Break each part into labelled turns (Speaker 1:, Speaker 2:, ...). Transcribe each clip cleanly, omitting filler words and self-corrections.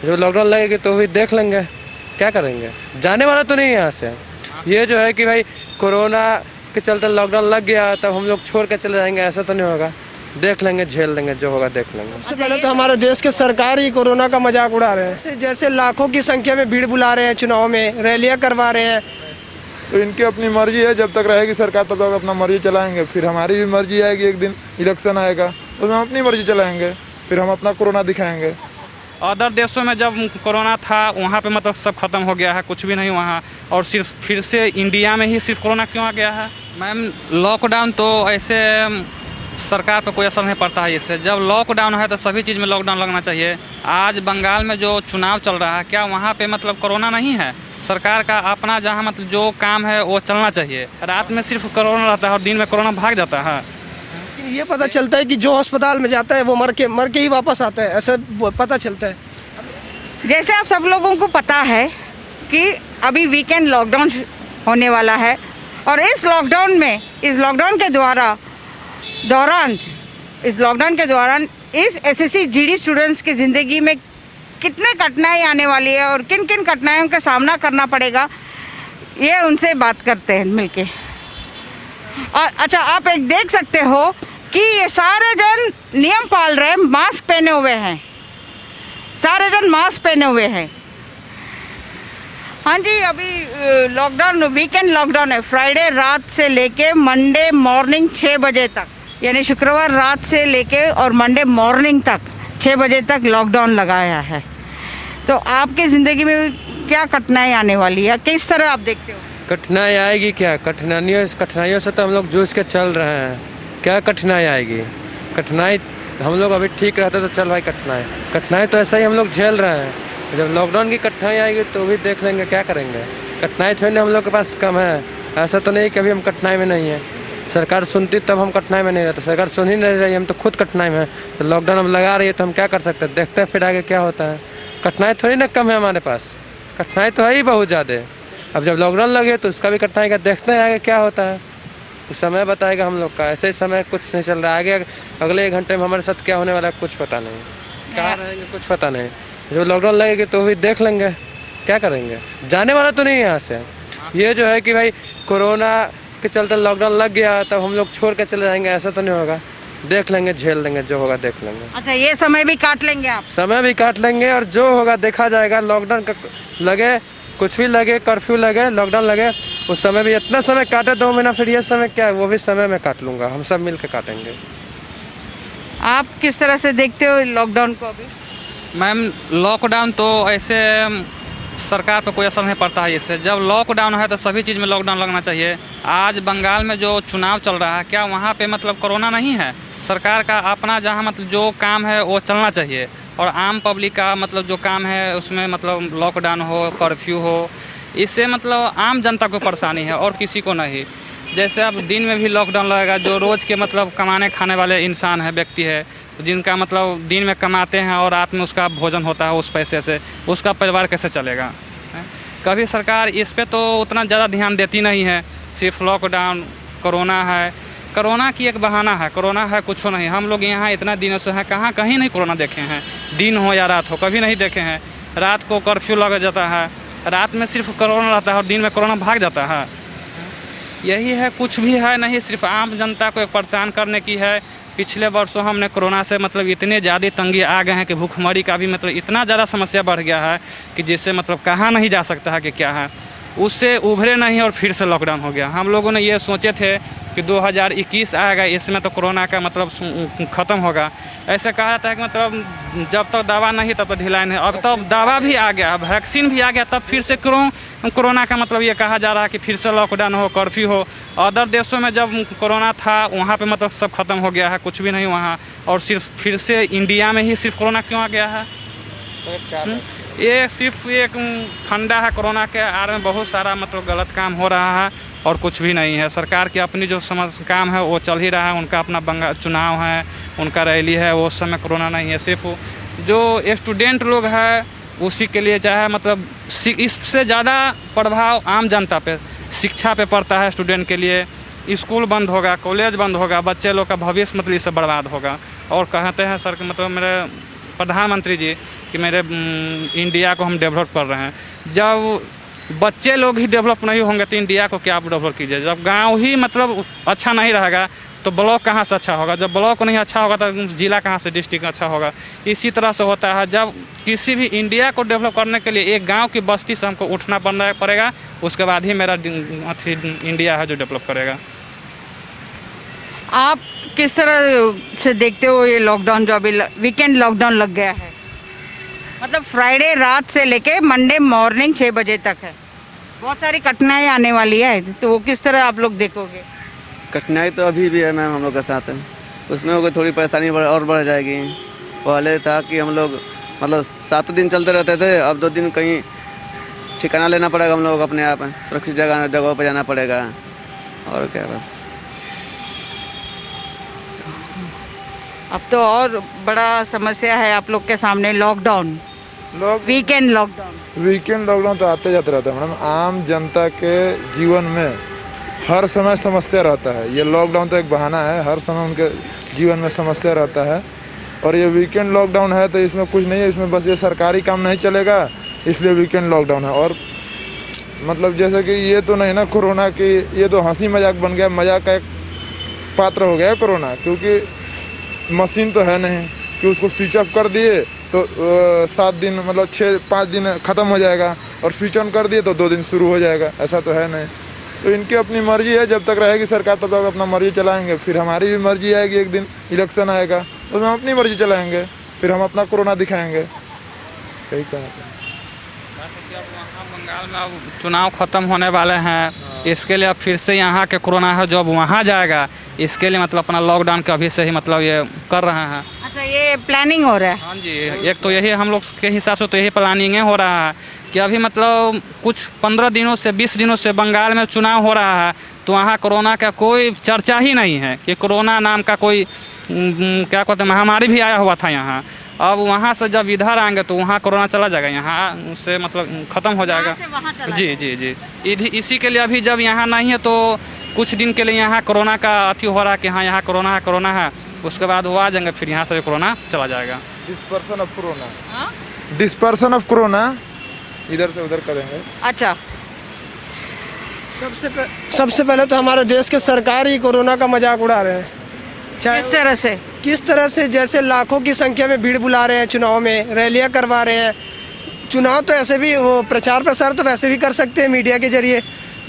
Speaker 1: जब लॉकडाउन लगेगी तो भी देख लेंगे, क्या करेंगे, जाने वाला तो नहीं है यहाँ से। ये जो है कि भाई कोरोना के चलते लॉकडाउन लग गया तब हम लोग छोड़ के चले जाएंगे, ऐसा तो नहीं होगा। देख लेंगे, झेल लेंगे, जो होगा देख लेंगे।
Speaker 2: सबसे पहले तो हमारे देश के सरकार ही कोरोना का मजाक उड़ा रहे हैं, जैसे लाखों की संख्या में भीड़ बुला रहे हैं, चुनाव में रैलियां करवा रहे हैं।
Speaker 3: तो इनकी अपनी मर्जी है, जब तक रहेगी सरकार तब तक अपना मर्जी चलाएंगे। फिर हमारी भी मर्जी आएगी, एक दिन इलेक्शन आएगा उसमें हम अपनी मर्जी चलाएंगे, फिर हम अपना कोरोना दिखाएंगे।
Speaker 4: अदर देशों में जब कोरोना था वहाँ पे मतलब सब खत्म हो गया है, कुछ भी नहीं वहाँ, और सिर्फ फिर से इंडिया में ही सिर्फ कोरोना क्यों आ गया है? मैम लॉकडाउन तो ऐसे सरकार पे कोई असर नहीं पड़ता है इससे। जब लॉकडाउन है तो सभी चीज़ में लॉकडाउन लगना चाहिए। आज बंगाल में जो चुनाव चल रहा है, क्या वहाँ पे मतलब कोरोना नहीं है? सरकार का अपना जहाँ मतलब जो काम है वो चलना चाहिए। रात में सिर्फ कोरोना रहता है और दिन में कोरोना भाग जाता है।
Speaker 2: लेकिन ये पता चलता है कि जो अस्पताल में जाता है वो मर के ही वापस आता है, ऐसा पता चलता है।
Speaker 5: जैसे आप सब लोगों को पता है कि अभी वीकेंड लॉकडाउन होने वाला है, और इस लॉकडाउन के दौरान इस एसएससी जीडी स्टूडेंट्स की ज़िंदगी में कितने कठिनाई आने वाली है और किन किन कठिनाइयों का सामना करना पड़ेगा, ये उनसे बात करते हैं मिलके। और अच्छा, आप एक देख सकते हो कि ये सारे जन नियम पाल रहे हैं, मास्क पहने हुए हैं, सारे जन मास्क पहने हुए हैं। हाँ जी, अभी लॉकडाउन, वीकेंड लॉकडाउन है, फ्राइडे रात से लेके मंडे मॉर्निंग 6 बजे तक, यानी शुक्रवार रात से लेके और मंडे मॉर्निंग तक 6 बजे तक लॉकडाउन लगाया है। तो आपकी ज़िंदगी में क्या कठिनाई आने वाली है, किस तरह आप देखते हो?
Speaker 1: कठिनाई आएगी क्या? कठिनाइयों से तो हम लोग जूझ के चल रहे हैं, क्या कठिनाई आएगी? कठिनाई हम लोग अभी ठीक रहते तो चल भाई, कठिनाई तो ऐसा ही हम लोग झेल रहे हैं। जब लॉकडाउन की कठिनाई आएगी तो भी देख लेंगे, क्या करेंगे। कठिनाई थोड़ी ना हम लोग के पास कम है, ऐसा तो नहीं कि अभी हम कठिनाई में नहीं है। सरकार सुनती तब हम कठिनाई में नहीं रहते, सरकार सुन ही नहीं रही, हम तो खुद कठिनाई में हैं। तो लॉकडाउन हम लगा रही है तो हम क्या कर सकते हैं, देखते हैं फिर आगे क्या होता है। कठिनाई थोड़ी ना कम है हमारे पास, कठिनाई तो है ही बहुत ज़्यादा। अब जब लॉकडाउन लगे तो उसका भी कठिनाई का देखते हैं आगे क्या होता है, तो समय बताएगा हम लोग का। ऐसे ही समय कुछ नहीं चल रहा है, आगे अगले 1 घंटे में हमारे साथ क्या होने वाला है कुछ पता नहीं, कहाँ रहेंगे कुछ पता नहीं। जब लॉकडाउन लगेगी तो भी देख लेंगे, क्या करेंगे, जाने वाला तो नहीं है यहाँ से। ये जो है कि भाई कोरोना के चलते लॉकडाउन लग गया तब हम लोग छोड़ के चले जाएंगे, ऐसा तो नहीं होगा। देख लेंगे, झेल लेंगे, जो होगा देख लेंगे।
Speaker 5: अच्छा, ये समय भी काट लेंगे आप?
Speaker 1: समय भी काट लेंगे और जो होगा देखा जाएगा। लॉकडाउन का लगे, कुछ भी लगे, कर्फ्यू लगे, लॉकडाउन लगे, उस समय भी इतना समय काटे 2 महीना, फिर ये समय क्या है वो भी समय में काट लूँगा, हम सब मिल के काटेंगे।
Speaker 5: आप किस तरह से देखते हो लॉकडाउन को अभी?
Speaker 4: मैम लॉकडाउन तो ऐसे सरकार पे कोई असर नहीं पड़ता है इससे। जब लॉकडाउन है तो सभी चीज़ में लॉकडाउन लगना चाहिए। आज बंगाल में जो चुनाव चल रहा है, क्या वहाँ पे मतलब कोरोना नहीं है? सरकार का अपना जहाँ मतलब जो काम है वो चलना चाहिए, और आम पब्लिक का मतलब जो काम है उसमें मतलब लॉकडाउन हो, कर्फ्यू हो, इससे मतलब आम जनता को परेशानी है और किसी को नहीं। जैसे अब दिन में भी लॉकडाउन लगेगा, जो रोज़ के मतलब कमाने खाने वाले इंसान है, व्यक्ति है, जिनका मतलब दिन में कमाते हैं और रात में उसका भोजन होता है, उस पैसे से उसका परिवार कैसे चलेगा? कभी सरकार इस पे तो उतना ज़्यादा ध्यान देती नहीं है। सिर्फ लॉकडाउन, कोरोना है, कोरोना की एक बहाना है, कोरोना है कुछ नहीं। हम लोग यहाँ इतना दिनों से हैं, कहीं नहीं कोरोना देखे हैं, दिन हो या रात हो, कभी नहीं देखे हैं। रात को कर्फ्यू लग जाता है, रात में सिर्फ कोरोना रहता है और दिन में कोरोना भाग जाता है। यही है, कुछ भी है नहीं, सिर्फ आम जनता को परेशान करने की है। पिछले वर्षों हमने कोरोना से मतलब इतने ज़्यादा तंगी आ गए हैं कि भूखमरी का भी मतलब इतना ज़्यादा समस्या बढ़ गया है कि जिससे मतलब कहाँ नहीं जा सकता है कि क्या है, उससे उभरे नहीं और फिर से लॉकडाउन हो गया। हम लोगों ने ये सोचे थे कि 2021 आएगा, इसमें तो कोरोना का मतलब ख़त्म होगा। ऐसे कहा था कि मतलब जब तक दवा नहीं तब तक ढिलाई नहीं। अब तो दवा भी आ गया, वैक्सीन भी आ गया, तब फिर से कोरोना का मतलब ये कहा जा रहा है कि फिर से लॉकडाउन हो, कर्फ्यू हो। अदर देशों में जब कोरोना था वहाँ पे मतलब सब खत्म हो गया है, कुछ भी नहीं वहाँ, और सिर्फ फिर से इंडिया में ही सिर्फ कोरोना क्यों आ गया है? ये सिर्फ एक फंडा है कोरोना के आड़ में, बहुत सारा मतलब गलत काम हो रहा है और कुछ भी नहीं है। सरकार की अपनी जो काम है वो चल ही रहा है, उनका अपना चुनाव है, उनका रैली है, वो समय कोरोना नहीं है। सिर्फ जो स्टूडेंट लोग हैं उसी के लिए चाहे मतलब इससे ज़्यादा प्रभाव आम जनता पे, शिक्षा पे पड़ता है। स्टूडेंट के लिए स्कूल बंद होगा, कॉलेज बंद होगा, बच्चे लोग का भविष्य मतलब इससे बर्बाद होगा। और कहते हैं सर कि मतलब मेरे प्रधानमंत्री जी कि मेरे इंडिया को हम डेवलप कर रहे हैं। जब बच्चे लोग ही डेवलप नहीं होंगे तो इंडिया को क्या आप डेवलप कीजिए। जब गांव ही मतलब अच्छा नहीं रहेगा तो ब्लॉक कहाँ से अच्छा होगा, जब ब्लॉक नहीं अच्छा होगा तो ज़िला कहाँ से डिस्ट्रिक्ट अच्छा होगा। इसी तरह से होता है। जब किसी भी इंडिया को डेवलप करने के लिए एक गांव की बस्ती से हमको उठना पड़ेगा, उसके बाद ही मेरा इंडिया है जो डेवलप करेगा।
Speaker 5: आप किस तरह से देखते हो ये लॉकडाउन जो अभी वीकेंड लॉकडाउन लग गया है? मतलब फ्राइडे रात से लेके मंडे मॉर्निंग 6 बजे तक है। बहुत सारी कठिनाई आने वाली है, तो वो किस तरह आप लोग देखोगे?
Speaker 6: कठिनाई तो अभी भी है मैम हम लोग के साथ है, उसमें होगी थोड़ी परेशानी और बढ़ जाएगी। पहले था कि हम लोग मतलब 7 दिन चलते रहते थे, अब 2 दिन कहीं ठिकाना लेना पड़ेगा, हम लोग अपने आप सुरक्षित जगह पर जाना पड़ेगा और क्या बस।
Speaker 5: अब तो और बड़ा समस्या है आप लोग के सामने, लॉकडाउन, वीकेंड लॉकडाउन
Speaker 3: तो आते जाते रहता है मैडम। आम जनता के जीवन में हर समय समस्या रहता है। ये लॉकडाउन तो एक बहाना है, हर समय उनके जीवन में समस्या रहता है। और ये वीकेंड लॉकडाउन है तो इसमें कुछ नहीं है, इसमें बस ये सरकारी काम नहीं चलेगा इसलिए वीकेंड लॉकडाउन है। और मतलब जैसे कि ये तो नहीं ना कोरोना की, ये तो हंसी मजाक बन गया, मजाक का एक पात्र हो गया कोरोना। क्योंकि मशीन तो है नहीं कि उसको स्विच ऑफ कर दिए तो 7 दिन मतलब 5 दिन ख़त्म हो जाएगा, और स्विच ऑन कर दिए तो 2 दिन शुरू हो जाएगा, ऐसा तो है नहीं। तो इनकी अपनी मर्जी है, जब तक रहेगी सरकार तब तक अपना मर्जी चलाएंगे। फिर हमारी भी मर्जी आएगी, एक दिन इलेक्शन आएगा उसमें हम अपनी मर्जी चलाएंगे, फिर हम अपना कोरोना दिखाएंगे। यही कहना है।
Speaker 4: बंगाल में अब चुनाव ख़त्म होने वाले हैं, इसके लिए अब फिर से यहाँ के कोरोना है जो अब वहाँ जाएगा, इसके लिए मतलब अपना लॉकडाउन के अभी से ही मतलब ये कर रहे हैं।
Speaker 5: अच्छा, ये प्लानिंग हो रहा है?
Speaker 4: हाँ जी, एक तो यही हम लोग के हिसाब से तो यही प्लानिंग हो रहा है कि अभी मतलब कुछ 15 दिनों से 20 दिनों से बंगाल में चुनाव हो रहा है, तो वहाँ कोरोना का कोई चर्चा ही नहीं है कि कोरोना नाम का कोई क्या कहते हैं महामारी भी आया हुआ था यहाँ। अब वहाँ से जब इधर आएंगे तो वहाँ कोरोना चला जाएगा, यहाँ से मतलब ख़त्म हो जाएगा। जी जी जी, इसी के लिए अभी जब यहाँ नहीं है तो कुछ दिन के लिए यहाँ कोरोना का अति हो रहा है कि हाँ यहाँ कोरोना है, उसके बाद वो आ जाएंगे, फिर यहाँ से भी कोरोना चला जाएगा।
Speaker 3: डिस्पर्सन ऑफ कोरोना इधर से उधर करेंगे।
Speaker 5: अच्छा,
Speaker 2: सबसे पहले तो हमारे देश के सरकार ही कोरोना का मजाक उड़ा रहे हैं। किस तरह से जैसे लाखों की संख्या में भीड़ बुला रहे हैं, चुनाव में रैलियां करवा रहे हैं। चुनाव तो ऐसे भी वो प्रचार प्रसार तो वैसे भी कर सकते हैं मीडिया के जरिए,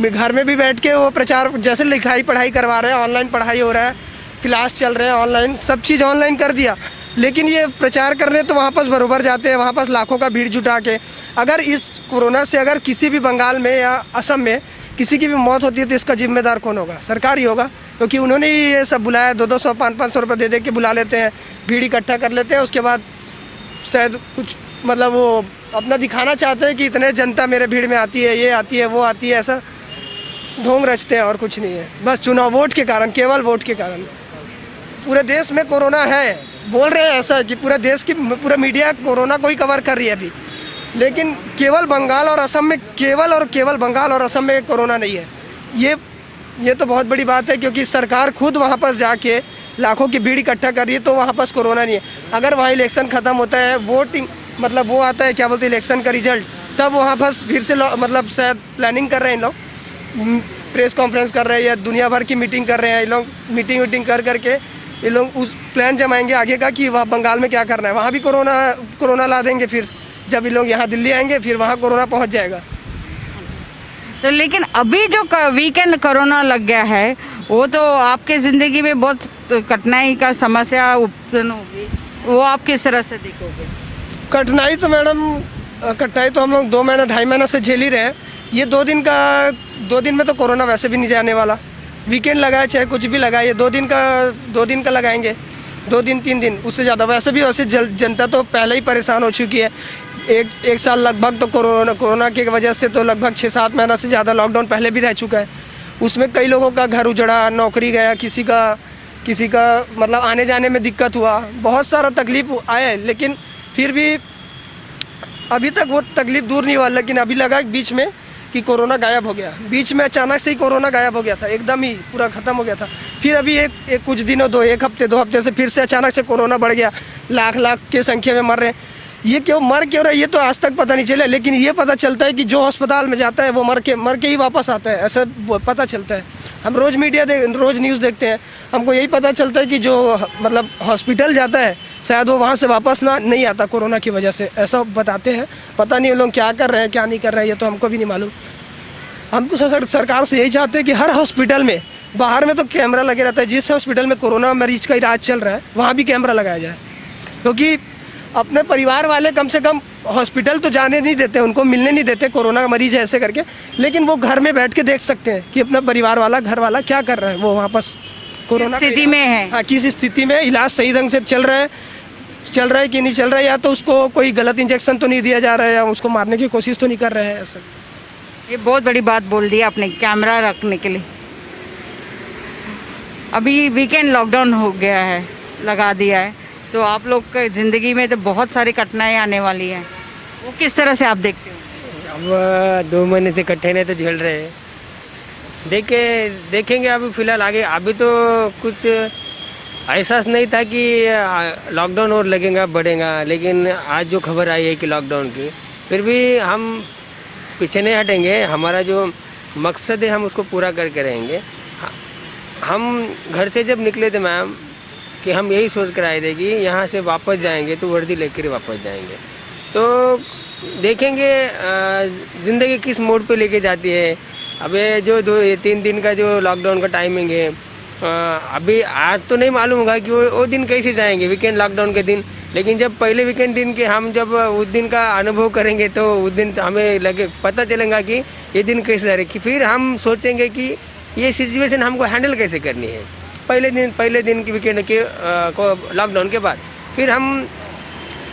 Speaker 2: घर में भी बैठ के वो प्रचार जैसे लिखाई पढ़ाई करवा रहे हैं, ऑनलाइन पढ़ाई हो रहा है, क्लास चल रहे हैं ऑनलाइन, सब चीज़ ऑनलाइन कर दिया। लेकिन ये प्रचार करने तो वहाँ पास बरोबर जाते हैं, वहाँ पास लाखों का भीड़ जुटा के। अगर इस कोरोना से अगर किसी भी बंगाल में या असम में किसी की भी मौत होती है तो इसका जिम्मेदार कौन होगा? सरकार ही होगा, क्योंकि उन्होंने ही ये सब बुलाया। 200 500 रुपये दे के बुला लेते हैं, भीड़ इकट्ठा कर लेते हैं, उसके बाद शायद कुछ मतलब वो अपना दिखाना चाहते हैं कि इतने जनता मेरे भीड़ में आती है, ये आती है, वो आती है, ऐसा ढोंग रचते हैं और कुछ नहीं है। बस चुनाव वोट के कारण, केवल वोट के कारण। पूरे देश में कोरोना है, बोल रहे हैं ऐसा कि पूरे देश की पूरा मीडिया कोरोना को ही कवर कर रही है अभी, लेकिन केवल बंगाल और असम में केवल बंगाल और असम में कोरोना नहीं है। ये तो बहुत बड़ी बात है, क्योंकि सरकार खुद वहाँ पर जाके लाखों की भीड़ इकट्ठा कर रही है, तो वहाँ पर कोरोना नहीं है। अगर वहाँ इलेक्शन ख़त्म होता है, वोटिंग मतलब वो आता है क्या बोलते हैं इलेक्शन का रिजल्ट, तब वहाँ पर फिर से मतलब शायद प्लानिंग कर रहे हैं इन लोग, प्रेस कॉन्फ्रेंस कर रहे हैं या दुनिया भर की मीटिंग कर रहे हैं। ये लोग मीटिंग कर करके ये लोग उस प्लान जमाएंगे आगे का कि वहाँ बंगाल में क्या करना है। वहाँ भी कोरोना ला देंगे, फिर जब ये लोग यहाँ दिल्ली आएंगे फिर वहाँ कोरोना पहुँच जाएगा।
Speaker 5: तो लेकिन अभी जो वीकेंड कोरोना लग गया है, वो तो आपके ज़िंदगी में बहुत कठिनाई का समस्या उत्पन्न होगी, वो आप किस तरह से देखोगे?
Speaker 2: कठिनाई तो मैडम हम लोग 2 महीना 2.5 महीना से झेल ही रहे हैं। ये 2 दिन में तो कोरोना वैसे भी नहीं जाने वाला। वीकेंड लगाए चाहे कुछ भी लगाए, ये 2 दिन का लगाएंगे, 2 दिन 3 दिन, उससे ज़्यादा। वैसे जनता तो पहले ही परेशान हो चुकी है। एक साल लगभग तो कोरोना की वजह से तो लगभग 6-7 महीना से ज़्यादा लॉकडाउन पहले भी रह चुका है। उसमें कई लोगों का घर उजड़ा, नौकरी गया, किसी का मतलब आने जाने में दिक्कत हुआ, बहुत सारा तकलीफ आए। लेकिन फिर भी अभी तक वो तकलीफ दूर नहीं हुआ। लेकिन अभी लगा बीच में कि कोरोना गायब हो गया, बीच में अचानक से ही कोरोना गायब हो गया था, एकदम ही पूरा ख़त्म हो गया था। फिर अभी एक कुछ दिनों 1 हफ्ते 2 हफ्ते से फिर से अचानक से कोरोना बढ़ गया। लाख लाख के संख्या में मर रहे हैं। ये क्यों मर क्यों रहा है ये तो आज तक पता नहीं चला, लेकिन ये पता चलता है कि जो अस्पताल में जाता है वो मर के ही वापस आता है, ऐसा पता चलता है। हम रोज़ रोज़ न्यूज़ देखते हैं, हमको यही पता चलता है कि जो मतलब हॉस्पिटल जाता है शायद वो वहाँ से वापस नहीं आता कोरोना की वजह से, ऐसा बताते हैं। पता नहीं वो लोग क्या कर रहे हैं क्या नहीं कर रहे हैं, ये तो हमको भी नहीं मालूम। हम तो सरकार से यही चाहते हैं कि हर हॉस्पिटल में, बाहर में तो कैमरा लगे रहता है, जिस हॉस्पिटल में कोरोना मरीज का इलाज चल रहा है वहाँ भी कैमरा लगाया जाए, क्योंकि अपने परिवार वाले कम से कम हॉस्पिटल तो जाने नहीं देते, उनको मिलने नहीं देते कोरोना का मरीज है ऐसे करके, लेकिन वो घर में बैठ के देख सकते हैं कि अपना परिवार वाला घर वाला क्या कर रहा है, वो वहाँ पर कोरोना
Speaker 5: स्थिति में है।
Speaker 2: हाँ, किस स्थिति में इलाज सही ढंग से चल रहा है कि नहीं चल रहा है, या तो उसको कोई गलत इंजेक्शन तो नहीं दिया जा रहा है, या उसको मारने की कोशिश तो नहीं कर रहे हैं। ऐसा
Speaker 5: ये बहुत बड़ी बात बोल दी आपने, कैमरा रखने के लिए। अभी वीकेंड लॉकडाउन हो गया है, लगा दिया है, तो आप लोग के ज़िंदगी में तो बहुत सारी कठिनाई आने वाली है, वो किस तरह से आप देखते हो?
Speaker 7: अब 2 महीने से कठिनाई तो झेल रहे हैं, देखेंगे अभी फ़िलहाल आगे। अभी तो कुछ एहसास नहीं था कि लॉकडाउन और लगेगा बढ़ेगा, लेकिन आज जो खबर आई है कि लॉकडाउन की, फिर भी हम पीछे नहीं हटेंगे। हमारा जो मकसद है हम उसको पूरा करके रहेंगे। हम घर से जब निकले थे मैम कि हम यही सोच कर आए थे कि यहाँ से वापस जाएंगे तो वर्दी लेकर ही वापस जाएंगे। तो देखेंगे ज़िंदगी किस मोड़ पे लेके जाती है। अबे जो 2-3 दिन का जो लॉकडाउन का टाइमिंग है, अभी आज तो नहीं मालूम होगा कि वो दिन कैसे जाएंगे, वीकेंड लॉकडाउन के दिन। लेकिन जब पहले वीकेंड दिन के हम जब उस दिन का अनुभव करेंगे तो उस दिन हमें पता चलेगा कि ये दिन कैसे जा रहे, कि फिर हम सोचेंगे कि ये सिचुएशन हमको हैंडल कैसे करनी है। पहले दिन की वीकेंड के लॉकडाउन के बाद फिर हम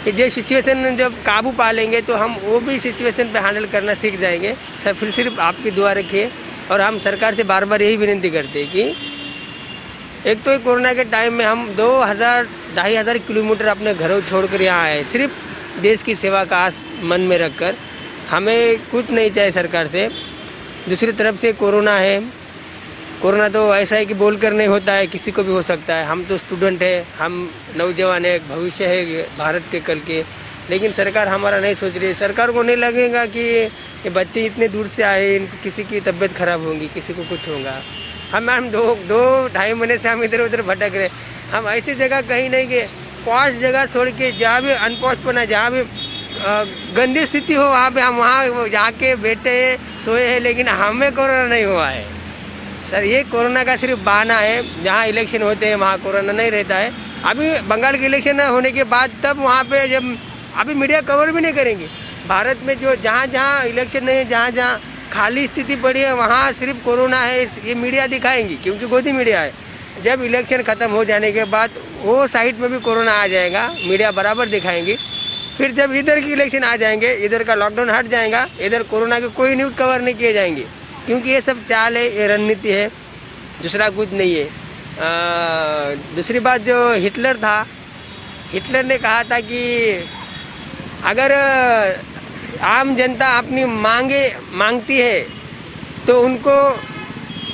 Speaker 7: ये सिचुएशन जब काबू पा लेंगे तो हम वो भी सिचुएशन पे हैंडल करना सीख जाएंगे। सर फिर सिर्फ आपकी दुआ रखिए, और हम सरकार से बार बार यही विनती करते हैं कि एक तो कोरोना के टाइम में हम 2,000-2,500 किलोमीटर अपने घरों छोड़कर यहाँ आए, सिर्फ देश की सेवा का आस मन में रखकर। हमें कुछ नहीं चाहिए सरकार से। दूसरी तरफ से कोरोना है, कोरोना तो ऐसा है कि बोल कर नहीं होता है, किसी को भी हो सकता है। हम तो स्टूडेंट है, हम नौजवान है, भविष्य है भारत के कल के, लेकिन सरकार हमारा नहीं सोच रही है। सरकार को नहीं लगेगा कि ये बच्चे इतने दूर से आए, किसी की तबीयत खराब होगी, किसी को कुछ होगा। हम 2-2.5 महीने से हम इधर उधर भटक रहे। हम ऐसी जगह कहीं नहीं गए, पॉश जगह छोड़ के, जहाँ भी अनपॉश बना, जहाँ भी गंदी स्थिति हो वहाँ पे हम वहाँ जाके बैठे सोए हैं, लेकिन हमें कोरोना नहीं हुआ है। सर ये कोरोना का सिर्फ बहाना है। जहाँ इलेक्शन होते हैं वहाँ कोरोना नहीं रहता है। अभी बंगाल के इलेक्शन होने के बाद तब वहाँ पे जब अभी मीडिया कवर भी नहीं करेंगे। भारत में जो जहाँ इलेक्शन नहीं है, जहाँ खाली स्थिति पड़ी है, वहाँ सिर्फ कोरोना है, ये मीडिया दिखाएंगी, क्योंकि गोदी मीडिया है। जब इलेक्शन ख़त्म हो जाने के बाद वो साइड में भी कोरोना आ जाएगा, मीडिया बराबर दिखाएंगी। फिर जब इधर की इलेक्शन आ जाएंगे, इधर का लॉकडाउन हट जाएगा, इधर कोरोना के कोई न्यूज़ कवर नहीं किए जाएंगे, क्योंकि ये सब चाल है, ये रणनीति है, दूसरा कुछ नहीं है। दूसरी बात, जो हिटलर था, हिटलर ने कहा था कि अगर आम जनता अपनी मांगती है तो उनको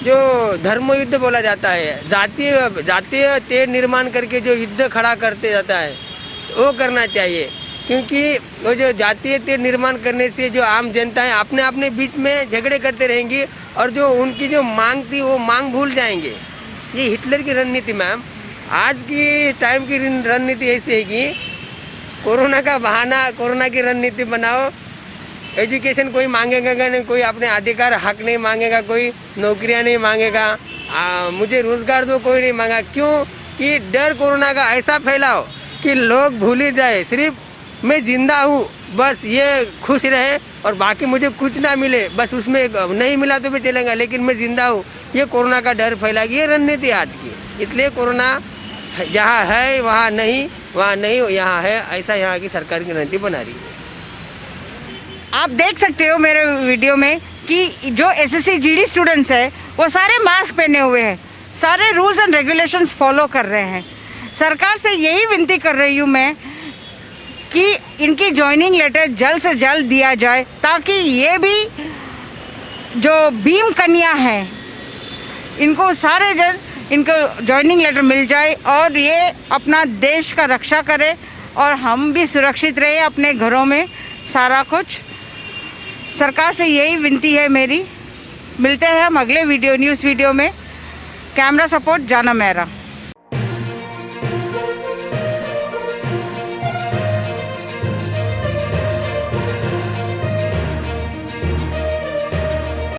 Speaker 7: जो धर्म युद्ध बोला जाता है, जातीय तेड़ निर्माण करके जो युद्ध खड़ा करते जाता है, तो वो करना चाहिए। क्योंकि वो जो जातीय तेड़ निर्माण करने से जो आम जनता है अपने बीच में झगड़े करते रहेंगी, और जो उनकी जो मांग थी वो मांग भूल जाएंगे। ये हिटलर की रणनीति मैम। आज की टाइम की रणनीति ऐसी है कि कोरोना का बहाना, कोरोना की रणनीति बनाओ। एजुकेशन कोई मांगेगा नहीं, कोई अपने अधिकार हक नहीं मांगेगा, कोई नौकरियां नहीं मांगेगा, मुझे रोज़गार दो, कोई नहीं मांगा। क्यों? कि डर कोरोना का ऐसा फैलाओ कि लोग भूल ही जाए, सिर्फ मैं ज़िंदा हूँ बस ये खुश रहे, और बाकी मुझे कुछ ना मिले, बस उसमें नहीं मिला तो भी चलेगा, लेकिन मैं ज़िंदा हूँ। ये कोरोना का डर फैलाएगी, ये रणनीति आज की। इसलिए कोरोना जहाँ है वहाँ नहीं, वहाँ नहीं यहाँ है, ऐसा यहाँ की सरकार की रणनीति बना रही है।
Speaker 5: आप देख सकते हो मेरे वीडियो में कि जो एसएससी जीडी स्टूडेंट्स है वो सारे मास्क पहने हुए हैं, सारे रूल्स एंड रेगुलेशंस फॉलो कर रहे हैं। सरकार से यही विनती कर रही हूँ मैं कि इनकी जॉइनिंग लेटर जल्द से जल्द दिया जाए, ताकि ये भी जो भीम कन्या है इनको सारे जन इनको जॉइनिंग लेटर मिल जाए और ये अपना देश का रक्षा करे और हम भी सुरक्षित रहे अपने घरों में। सारा कुछ सरकार से यही विनती है मेरी। मिलते हैं हम अगले न्यूज़ वीडियो में। कैमरा सपोर्ट जाना मेहरा।